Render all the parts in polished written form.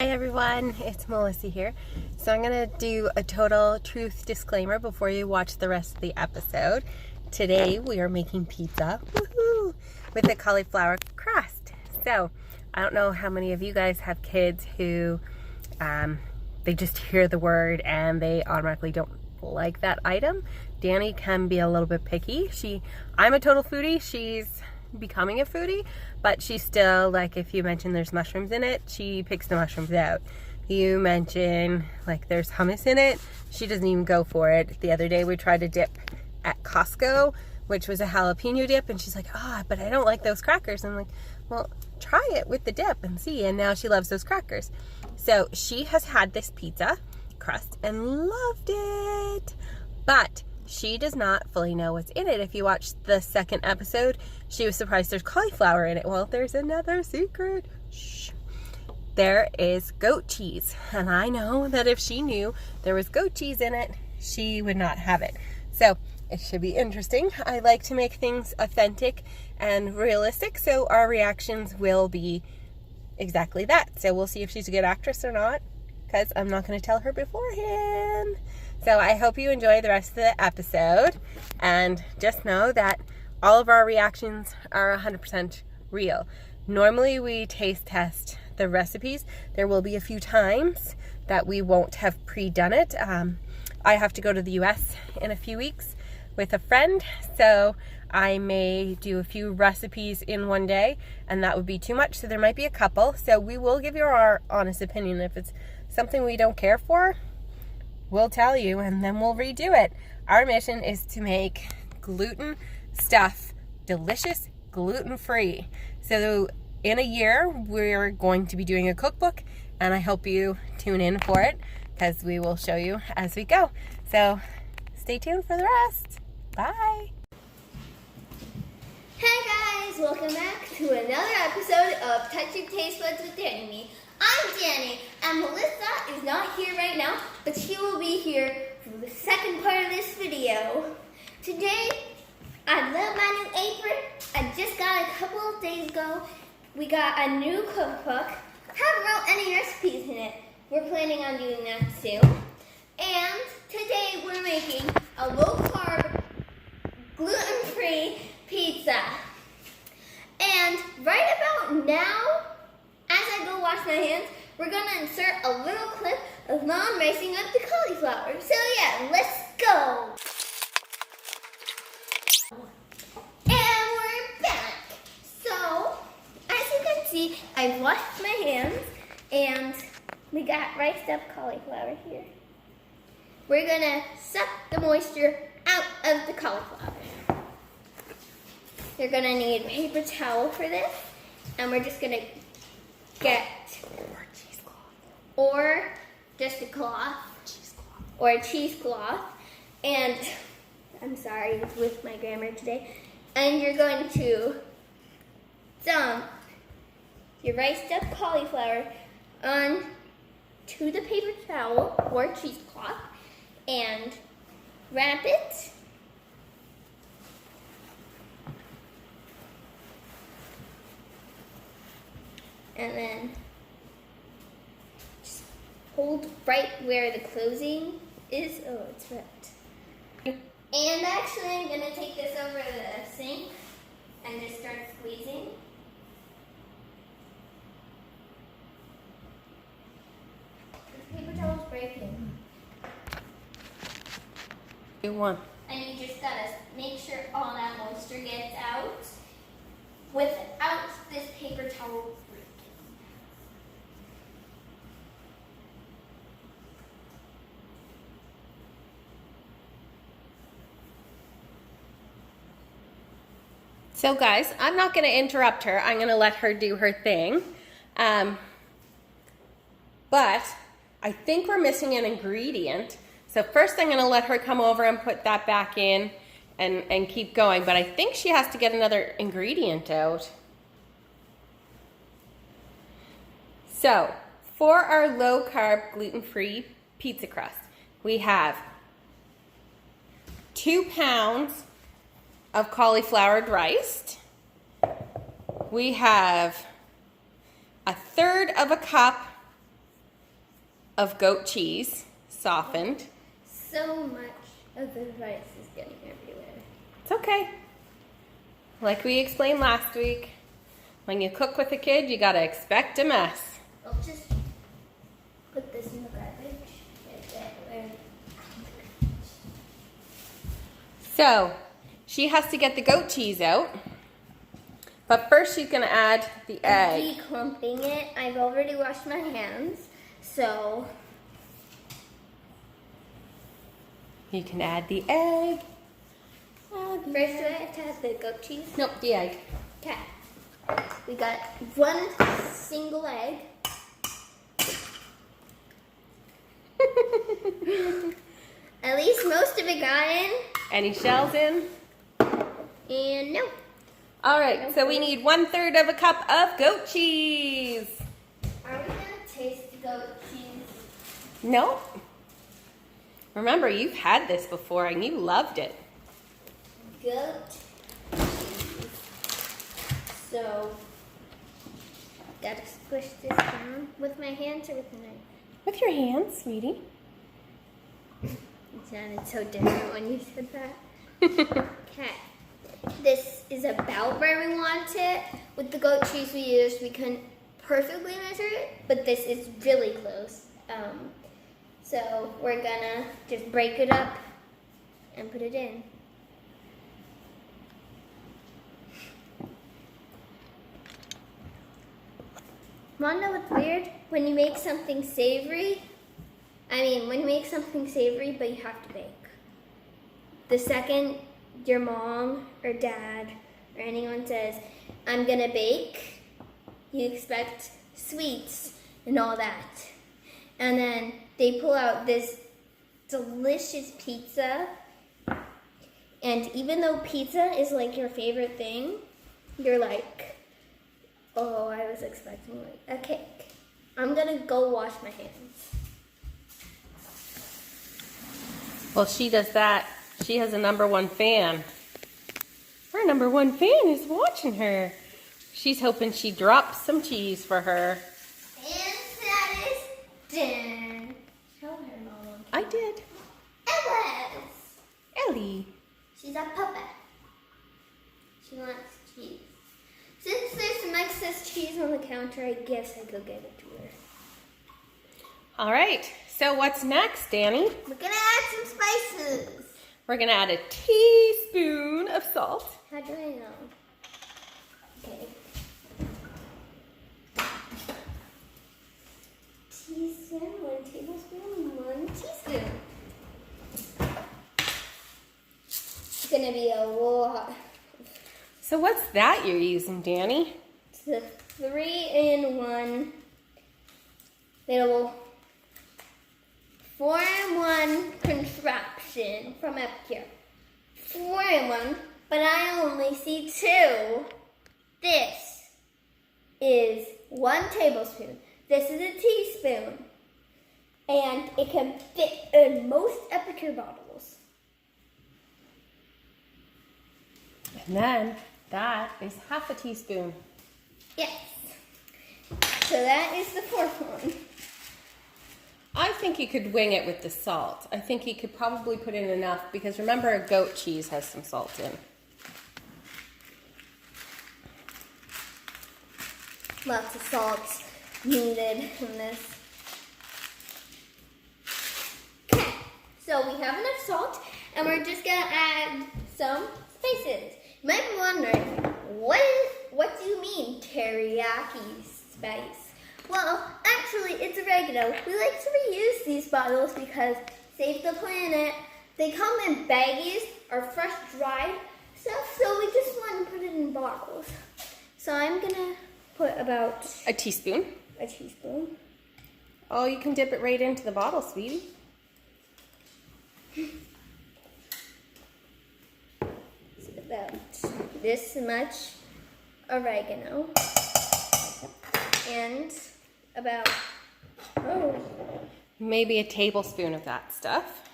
Hi everyone, it's Melissa here. So I'm going to do a total truth disclaimer before you watch the rest of the episode. Today we are making pizza, woohoo, with a cauliflower crust. So I don't know how many of you guys have kids who they just hear the word and they automatically don't like that item. Dani can be a little bit picky. I'm a total foodie. She's becoming a foodie, but she's still like, if you mention there's mushrooms in it, she picks the mushrooms out. You mention like there's hummus in it, she doesn't even go for it. The other day we tried to dip at Costco, which was a jalapeno dip, and she's like, but I don't like those crackers. I'm like, well, try it with the dip and see. And now she loves those crackers. So she has had this pizza crust and loved it, but she does not fully know what's in it. If you watched the second episode, she was surprised there's cauliflower in it. Well, there's another secret. Shh. There is goat cheese. And I know that if she knew there was goat cheese in it, she would not have it. So it should be interesting. I like to make things authentic and realistic, so our reactions will be exactly that. So we'll see if she's a good actress or not, because I'm not going to tell her beforehand. So I hope you enjoy the rest of the episode, and just know that all of our reactions are 100% real. Normally we taste test the recipes. There will be a few times that we won't have pre-done it. I have to go to the US in a few weeks with a friend, so I may do a few recipes in one day, and that would be too much, so there might be a couple. So we will give you our honest opinion. If it's something we don't care for, we'll tell you and then we'll redo it. Our mission is to make gluten stuff delicious, gluten-free. So in a year, we're going to be doing a cookbook, and I hope you tune in for it because we will show you as we go. So stay tuned for the rest. Bye. Hey guys, welcome back to another episode of Touch Your Taste Buds with Dani and Me. I'm Dani, and Melissa is not here right now, but she will be here for the second part of this video. Today, I love my new apron. I just got it a couple of days ago. We got a new cookbook. Haven't wrote any recipes in it. We're planning on doing that soon. And today we're making a low-carb, gluten-free pizza. And right about now, as I go wash my hands, we're going to insert a little clip of Mom racing up the cauliflower. So yeah, let's go! And we're back. So, as you can see, I washed my hands and we got riced up cauliflower here. We're going to suck the moisture out of the cauliflower. You're going to need a paper towel for this, and we're just going to get or just a cloth, or a cheesecloth, and I'm sorry with my grammar today, and you're going to dump your riced up cauliflower onto the paper towel or cheesecloth and wrap it. And then just hold right where the closing is. Oh, it's wrapped. And actually, I'm going to take this over the sink and just start squeezing. This paper towel's breaking. You want? And you just got to make sure all that moisture gets out without this paper towel breaking. So guys, I'm not going to interrupt her. I'm going to let her do her thing. But I think we're missing an ingredient. So first I'm going to let her come over and put that back in and keep going. But I think she has to get another ingredient out. So for our low-carb, gluten-free pizza crust, we have 2 pounds of cauliflower diced. We have 1/3 of a cup of goat cheese, softened. So much of the rice is getting everywhere. It's okay. Like we explained last week, when you cook with a kid, you gotta expect a mess. I'll just put this in the garbage. So, she has to get the goat cheese out. But first she's gonna add the egg. Declumping it. I've already washed my hands, so You can add the egg. first do I have to add the goat cheese? Nope, the egg. Okay. We got one single egg. At least most of it got in. Any shells in? And no. All right, so we need 1/3 of a cup of goat cheese. Are we gonna taste the goat cheese? No. Remember, you've had this before and you loved it. Goat cheese. So, gotta squish this down with my hands or with a knife? With your hands, sweetie. It sounded so different when you said that. Okay. This is about where we want it. With the goat cheese we used, we couldn't perfectly measure it, but this is really close. So we're gonna just break it up and put it in. Wanna know what's weird? When you make something savory, when you make something savory, but you have to bake. The second your mom or dad or anyone says, I'm gonna bake, you expect sweets and all that. And then they pull out this delicious pizza. And even though pizza is like your favorite thing, you're like, oh, I was expecting like a cake. I'm gonna go wash my hands. Well, she does that. She has a #1 fan. Her #1 fan is watching her. She's hoping she drops some cheese for her. And that is done. Show her, Mom. I did. Ella's. Ellie. She's a puppet. She wants cheese. Since there's some excess cheese on the counter, I guess I could give it to her. All right, so what's next, Dani? We're gonna add some spices. We're gonna add a teaspoon of salt. How do I know? Okay. Teaspoon, 1 tablespoon, 1 teaspoon. It's gonna be a lot. So what's that you're using, Dani? It's the 3-in-1 little 4-in-1 contraption from up here. 4-in-1, but I only see 2. This is 1 tablespoon. This is a teaspoon. And it can fit in most Epicure bottles. And then that is half a teaspoon. Yes. So that is the 4th one. I think you could wing it with the salt. I think you could probably put in enough because remember, goat cheese has some salt in. Lots of salt needed in this. Okay, so we have enough salt, and we're just gonna add some spices. You might be wondering, what do you mean teriyaki spice? Well, actually, it's oregano. We like to reuse these bottles because save the planet. They come in baggies or fresh dried stuff, so we just want to put it in bottles. So I'm gonna put about A teaspoon. a teaspoon. Oh, you can dip it right into the bottle, sweetie. It's about this much oregano. And about, Maybe a tablespoon of that stuff.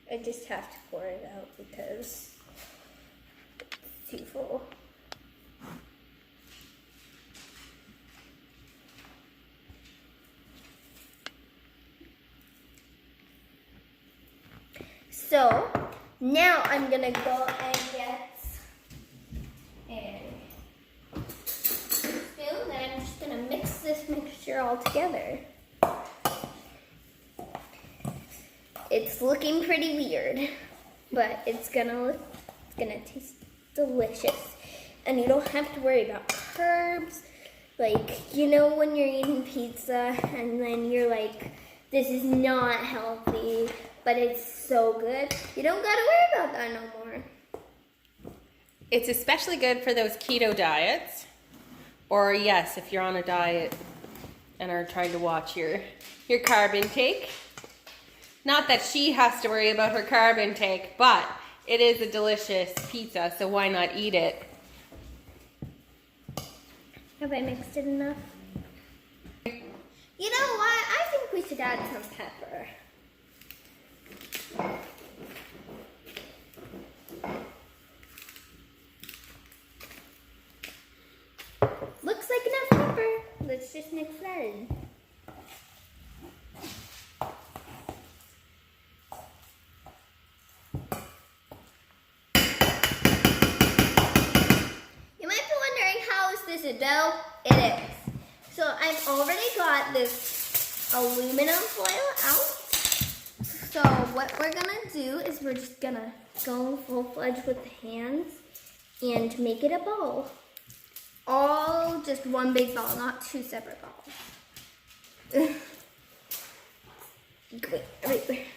I just have to pour it out because it's too full. So now I'm gonna go and get a spoon, and I'm just gonna mix this mixture all together. It's looking pretty weird, but it's gonna taste delicious. And you don't have to worry about carbs. Like, you know when you're eating pizza and then you're like, this is not healthy, but it's so good. You don't gotta worry about that no more. It's especially good for those keto diets. Or yes, if you're on a diet and are trying to watch your carb intake. Not that she has to worry about her carb intake, but it is a delicious pizza, so why not eat it? Have I mixed it enough? You know what? I think we should add some pepper. Looks like enough pepper. Let's just mix that in. A dough, it is. So I've already got this aluminum foil out. So what we're gonna do is we're just gonna go full-fledged with the hands and make it a ball. All just one big ball, not two separate balls. Wait.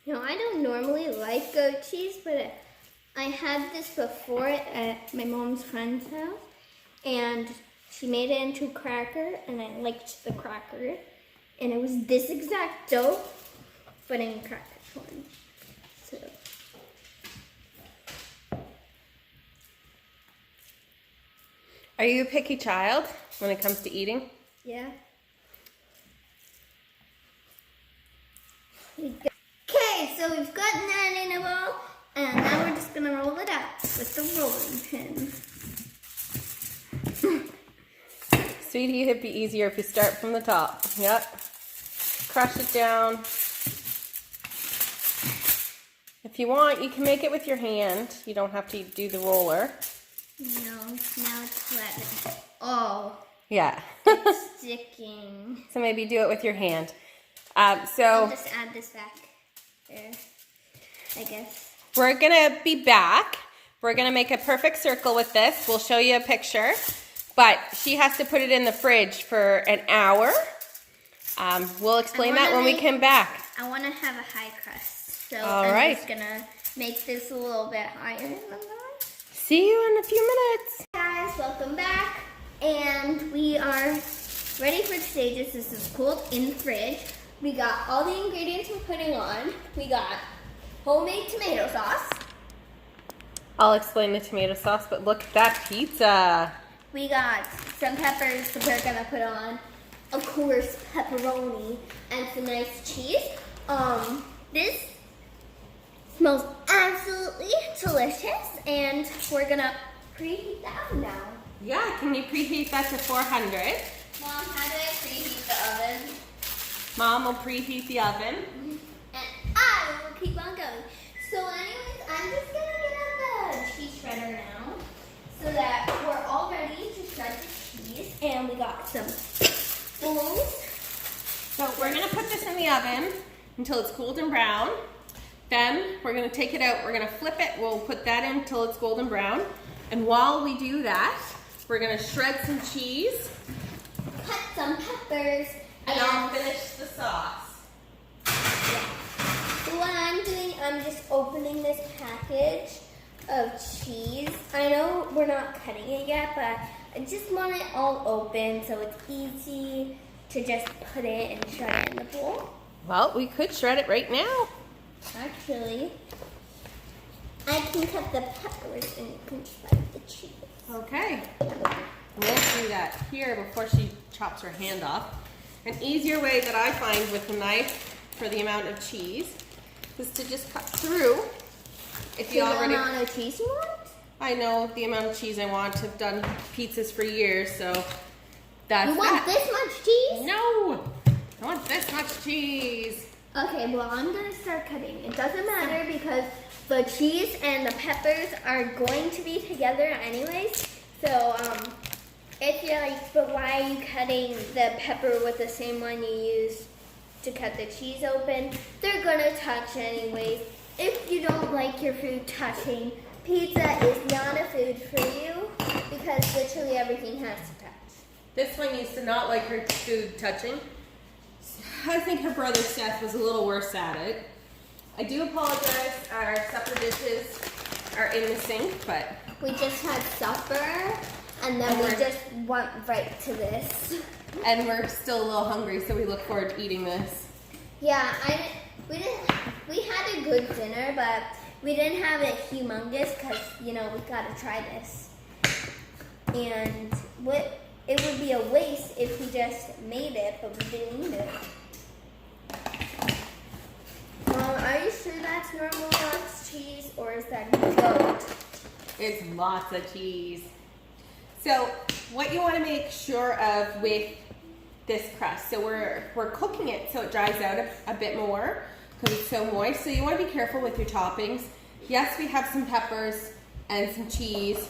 You know, I don't normally like goat cheese, but I had this before at my mom's friend's house, and she made it into a cracker, and I liked the cracker, and it was this exact dough, but in cracker form. So. Are you a picky child when it comes to eating? Yeah. Okay, so we've gotten that in a bowl, and now we're just gonna roll it out with the rolling pin. Sweetie, it'd be easier if you start from the top. Yep. Crush it down. If you want, you can make it with your hand. You don't have to do the roller. No, now it's wet. Oh. Yeah. It's sticking. So maybe do it with your hand. I'll just add this back there, I guess. We're gonna be back. We're gonna make a perfect circle with this. We'll show you a picture, but she has to put it in the fridge for an hour. We'll explain that when we come back. I want to have a high crust, so I'm just gonna make this a little bit higher than that. See you in a few minutes. Hi guys, welcome back, and we are ready for stages. This is cooled in the fridge. We got all the ingredients we're putting on. We got homemade tomato sauce. I'll explain the tomato sauce, but look at that pizza. We got some peppers that we're gonna put on. Of course, pepperoni and some nice cheese. This smells absolutely delicious, and we're gonna preheat the oven now. Yeah, can you preheat that to 400? Mom, how do I preheat the oven? Mom will preheat the oven. And I will keep on going. So anyways, I'm just gonna get out the cheese shredder now so that we're all ready to shred the cheese. And we got some spoons. So we're gonna put this in the oven until it's golden brown. Then we're gonna take it out, we're gonna flip it, we'll put that in until it's golden brown. And while we do that, we're gonna shred some cheese. Cut some peppers. And I'll finish the sauce. Yeah. So what I'm doing, I'm just opening this package of cheese. I know we're not cutting it yet, but I just want it all open so it's easy to just put it and shred it in the bowl. Well, we could shred it right now. Actually, I can cut the peppers and you can shred the cheese. Okay. We'll do that here before she chops her hand off. An easier way that I find with a knife for the amount of cheese is to just cut through. If you already, the amount of cheese you want? I know the amount of cheese I want. I've done pizzas for years, so That's You want this much cheese? No! I want this much cheese. Okay, well, I'm gonna start cutting. It doesn't matter because the cheese and the peppers are going to be together anyways. So, if you're like, but why are you cutting the pepper with the same one you used to cut the cheese open? They're gonna touch anyways. If you don't like your food touching, pizza is not a food for you because literally everything has to touch. This one used to not like her food touching. I think her brother Seth was a little worse at it. I do apologize. Our supper dishes are in the sink, but We just had supper, and then we just went right to this. And we're still a little hungry, so we look forward to eating this. Yeah, we had a good dinner, but we didn't have it humongous because, you know, we gotta try this. And it would be a waste if we just made it, but we didn't eat it. Are you sure that's normal lots cheese, or is that goat? It's lots of cheese. So what you want to make sure of with this crust, so we're cooking it so it dries out a bit more because it's so moist. So you want to be careful with your toppings. Yes, we have some peppers and some cheese.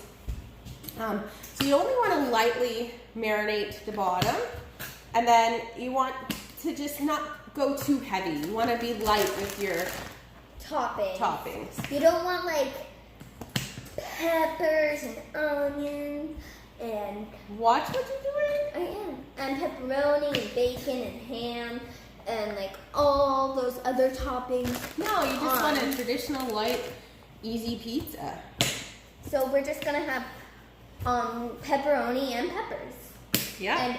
So you only want to lightly marinate the bottom, and then you want to just not go too heavy. You want to be light with your toppings. You don't want like peppers and onions and Watch what you're doing. I am. And pepperoni and bacon and ham and like all those other toppings. No, you just want a traditional light, easy pizza. So we're just gonna have pepperoni and peppers. Yeah.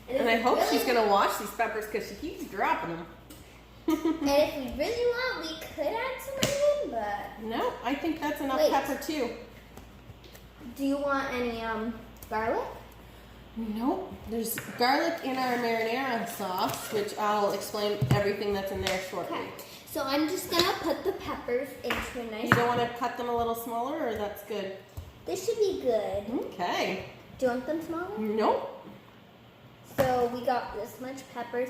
And I hope she's gonna wash these peppers because she keeps dropping them. And if we really want, we could add some onion, but No, I think that's enough Wait. pepper too. do you want any garlic? Nope. There's garlic in our marinara sauce, which I'll explain everything that's in there shortly. Okay. So I'm just gonna put the peppers into a nice. You don't want to cut them a little smaller, or that's good? This should be good. Okay. Do you want them smaller? Nope. So we got this much peppers.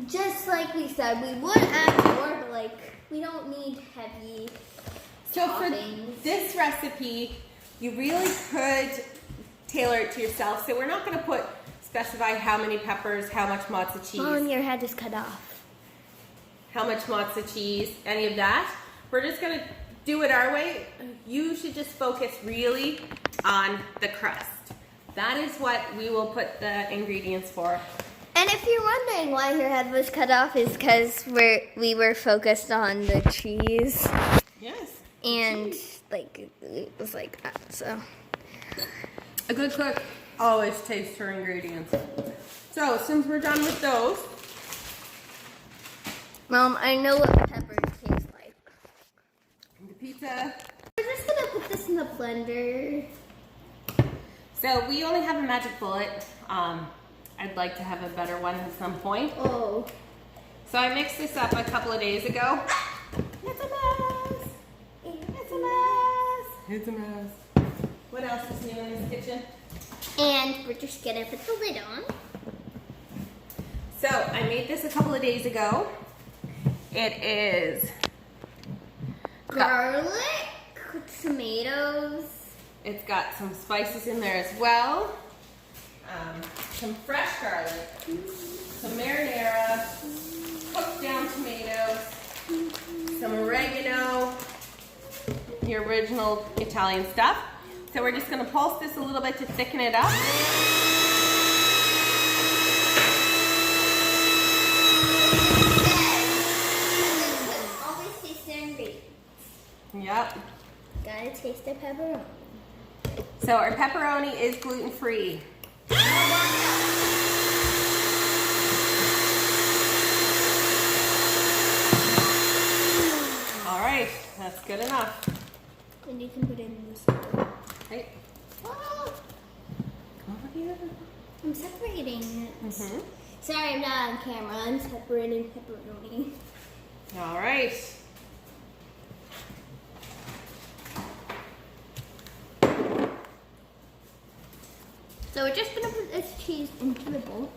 Just like we said, we would add more, but like we don't need heavy So toppings. for this recipe, you really could tailor it to yourself. So we're not going to specify how many peppers, how much mozza cheese, Mom, your head is cut off. how much mozza cheese, any of that. We're just going to do it our way. You should just focus really on the crust. That is what we will put the ingredients for. And if you're wondering why her head was cut off, is because we were focused on the cheese. Yes. And like it was like that. So A good cook always tastes her ingredients. So since we're done with those, Mom, I know what peppers taste like. the pizza. We're just gonna put this in the blender. So we only have a magic bullet. I'd like to have a better one at some point. Oh. So I mixed this up a couple of days ago. It's a mess. It's a mess. It's a mess. What else is new in this kitchen? And we're just gonna put the lid on. So I made this a couple of days ago. It is Garlic, tomatoes. It's got some spices in there as well. Some fresh garlic, some marinara, cooked down tomatoes, some oregano, the original Italian stuff. So we're just going to pulse this a little bit to thicken it up. Always taste the ingredients. Yep. Gotta taste the pepperoni. So our pepperoni is gluten-free. All right, that's good enough. And you can put it in this. Hey. Oh, Come over here. I'm separating it. Mm-hmm. Sorry, I'm not on camera. I'm separating pepperoni. All right. So we're just gonna put this cheese into the bowl.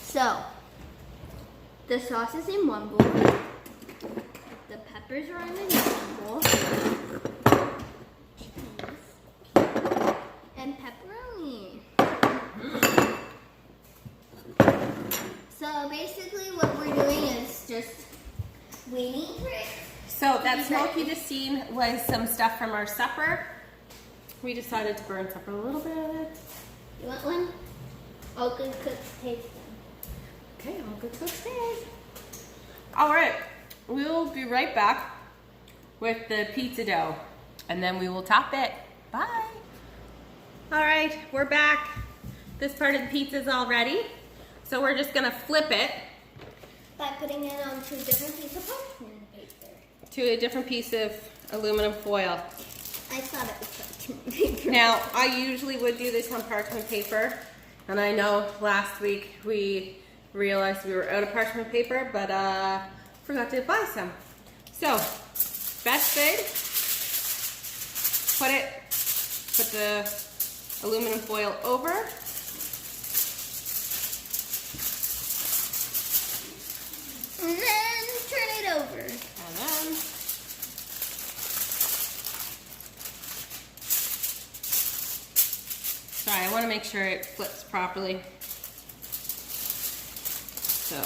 So, the sauce is in one bowl. The peppers are in another bowl. Cheese. And pepperoni. So basically what we're doing is just waiting for it. So that smoke you just seen was some stuff from our supper. We decided to burn supper a little bit. You want one? All good cooks taste them. Okay, all good cooks taste. All right, we'll be right back with the pizza dough, and then we will top it. Bye. All right, we're back. This part of the pizza is all ready. So we're just gonna flip it By putting it onto a different piece of parchment paper. to a different piece of aluminum foil. I thought it was parchment paper. Now, I usually would do this on parchment paper, and I know last week we realized we were out of parchment paper, but forgot to buy some. So, best thing, put the aluminum foil over. And then turn it over. And then sorry, I want to make sure it flips properly. So,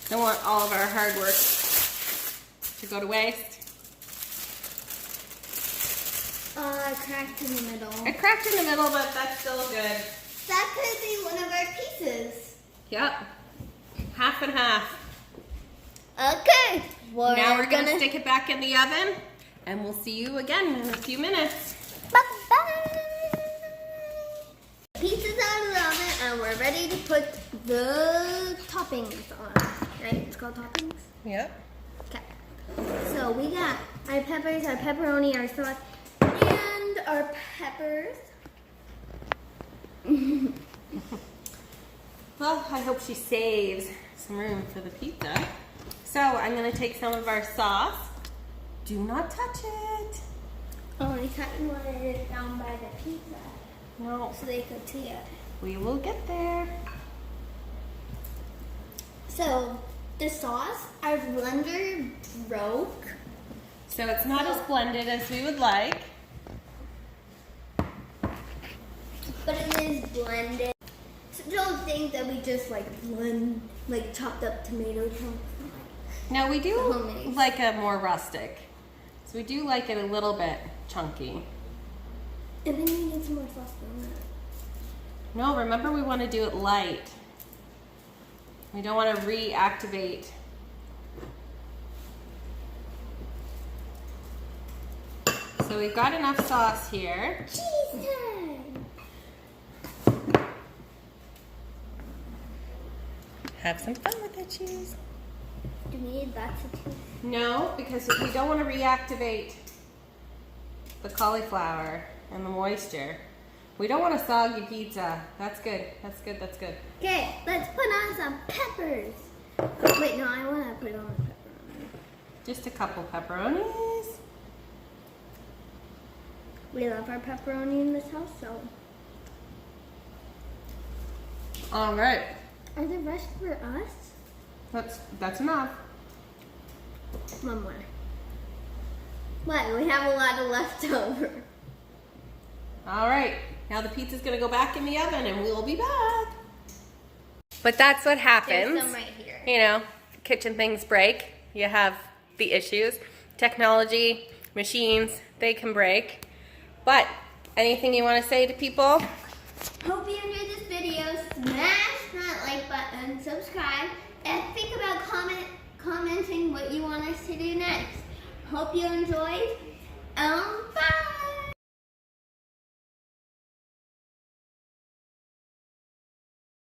don't want all of our hard work to go to waste. It cracked in the middle. It cracked in the middle, but that's still good. That could be one of our pieces. Yep, half and half. Okay. Now we're gonna stick it back in the oven, and we'll see you again in a few minutes. Bye-bye. Pizza's out of the oven, and we're ready to put the toppings on. Right? It's called toppings? Yep. Okay. So we got our peppers, our pepperoni, our sauce, and our peppers. Well, I hope she saves some room for the pizza. So I'm gonna take some of our sauce. Do not touch it. Oh, I thought you wanted it down by the pizza No, so they could see it. we will get there. So the sauce, our blender broke. So it's not as blended as we would like. But it is blended. So don't think that we just blend, chopped up tomato chunks. Now we do Homemade. like a more rustic. So we do like it a little bit chunky. And then you need some more sauce on that. No, remember we want to do it light. We don't want to reactivate. So we've got enough sauce here. Cheese time! Have some fun with the cheese. Do we need lots of cheese? No, because we don't want to reactivate the cauliflower and the moisture. We don't want a soggy pizza. That's good. That's good. That's good. Okay, let's put on some peppers. Oh, wait, no, I want to put on the pepperoni. Just a couple pepperonis. We love our pepperoni in this house, so. All right. Are the rest for us? That's enough. One more. What? We have a lot of leftover. All right. Now the pizza's gonna go back in the oven, and we'll be back. But that's what happens. There's some right here. You know, kitchen things break. You have the issues. Technology, machines, they can break. But anything you want to say to people? Hope you enjoyed this video. Smash that like button, subscribe, and think about commenting what you want us to do next. Hope you enjoyed.